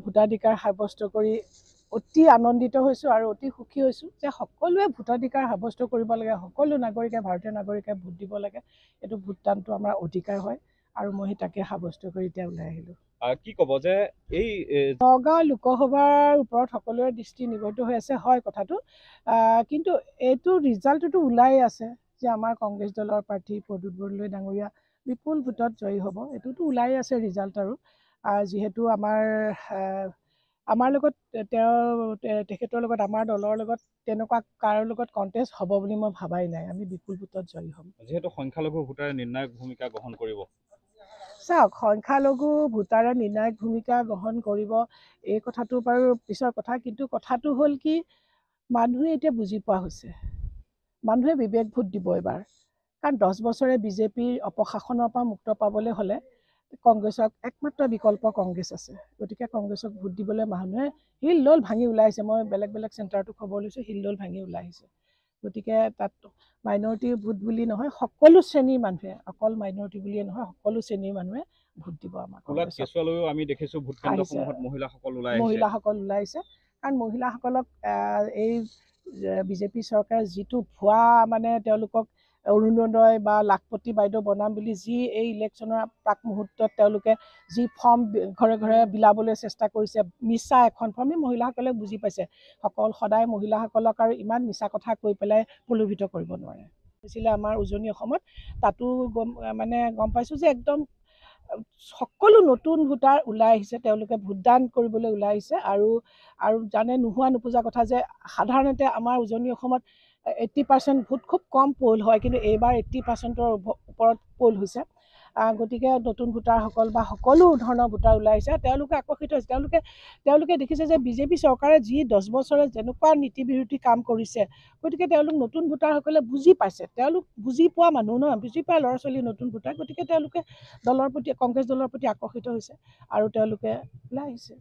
ভোটাধিকাৰ সাব্যস্ত কৰি অতি আনন্দিত হৈছোঁ আৰু অতি সুখী হৈছোঁ যে সকলোৱে ভোটাধিকাৰ সাব্যস্ত কৰিব লাগে, সকলো নাগৰিকে ভাৰতীয় নাগৰিকে ভোট দিব লাগে। এইটো ভোটদানটো আমাৰ অধিকাৰ হয় আৰু মই তাকে সাব্যস্ত কৰি এতিয়া ওলাই আহিলোঁ। কি ক'ব যে এই নগাঁও লোকসভাৰ ওপৰত সকলোৰে দৃষ্টি নিবদ্ধ হৈ আছে, হয় কথাটো, কিন্তু এইটো ৰিজাল্টটোতো ওলাই আছে যে আমাৰ কংগ্ৰেছ দলৰ প্ৰাৰ্থী প্ৰদ্যুৎ বৰদলৈ ডাঙৰীয়া বিপুল ভোটত জয়ী হ'ব। এইটোতো ওলাই আছে ৰিজাল্ট আৰু যিহেতু আমাৰ লগত তেখেতৰ লগত আমাৰ দলৰ লগত তেনেকুৱা কাৰো লগত কণ্টেষ্ট হ'ব বুলি মই ভাবাই নাই। আমি বিপুল ভোটত জয়ী হ'ম। যিহেতু সংখ্যালঘু ভোটাৰে নিৰ্ণায়ক ভূমিকা গ্ৰহণ কৰিব। চাওক, সংখ্যালঘু ভোটাৰে নিৰ্ণায়ক ভূমিকা গ্ৰহণ কৰিব এই কথাটো বাৰু পিছৰ কথা, কিন্তু কথাটো হ'ল কি, মানুহে এতিয়া বুজি পোৱা হৈছে, মানুহে বিবেক ভোট দিব এইবাৰ। কাৰণ 10 বছৰে বিজেপিৰ অপশাসনৰ পৰা মুক্ত পাবলৈ হ'লে কংগ্ৰেছক একমাত্ৰ বিকল্প কংগ্ৰেছ আছে। গতিকে কংগ্ৰেছক ভোট দিবলৈ মানুহে হিলদোল ভাঙি ওলাই আহিছে। মই বেলেগ বেলেগ চেণ্টাৰটো খবৰ লৈছোঁ, হিলদোল ভাঙি ওলাই আহিছে। গতিকে তাত মাইনৰিটিৰ ভোট বুলি নহয়, সকলো শ্ৰেণীৰ মানুহে, অকল মাইনৰিটি বুলিয়ে নহয়, সকলো শ্ৰেণীৰ মানুহে ভোট দিব আমাক। কেঁচুৱালৈও আমি দেখিছোঁ ভোট কেন্দ্ৰসমূহত মহিলাসকল ওলাই আহিছে। কাৰণ মহিলাসকলক এই বিজেপি চৰকাৰে যিটো ভুৱা মানে তেওঁলোকক অৰুণোদয় বা লাখপতি বাইদেউ বনাম বুলি যি এই ইলেকশ্যনৰ প্ৰাক মুহূৰ্তত তেওঁলোকে যি ফৰ্ম ঘৰে ঘৰে বিলাবলৈ চেষ্টা কৰিছে, মিছা এখন ফৰ্ম, এই মহিলাসকলে বুজি পাইছে সদায় মহিলাসকলক আৰু ইমান মিছা কথা কৈ পেলাই প্ৰলোভিত কৰিব নোৱাৰে। হৈছিলে আমাৰ উজনি অসমত, তাতো গম পাইছোঁ যে একদম সকলো নতুন ভোটাৰ ওলাই আহিছে, তেওঁলোকে ভোটদান কৰিবলৈ ওলাই আহিছে। আৰু জানে নোহোৱা নোপোজা কথা যে সাধাৰণতে আমাৰ উজনি অসমত 80% ভোট খুব কম পোল হয়, কিন্তু এইবাৰ 80%ৰ ওপৰত পোল হৈছে। গতিকে নতুন ভোটাৰসকল বা সকলো ধৰণৰ ভোটাৰ ওলাই আহিছে, তেওঁলোকে আকৰ্ষিত হৈছে। তেওঁলোকে দেখিছে যে বিজেপি চৰকাৰে যি 10 বছৰে যেনেকুৱা নীতি বিৰোধী কাম কৰিছে, গতিকে তেওঁলোক নতুন ভোটাৰসকলে বুজি পাইছে। তেওঁলোক বুজি পোৱা মানুহ নহয়, বুজি পোৱা ল'ৰা ছোৱালী নতুন ভোটাৰ। গতিকে তেওঁলোকে কংগ্ৰেছ দলৰ প্ৰতি আকৰ্ষিত হৈছে আৰু তেওঁলোকে ওলাই আহিছে।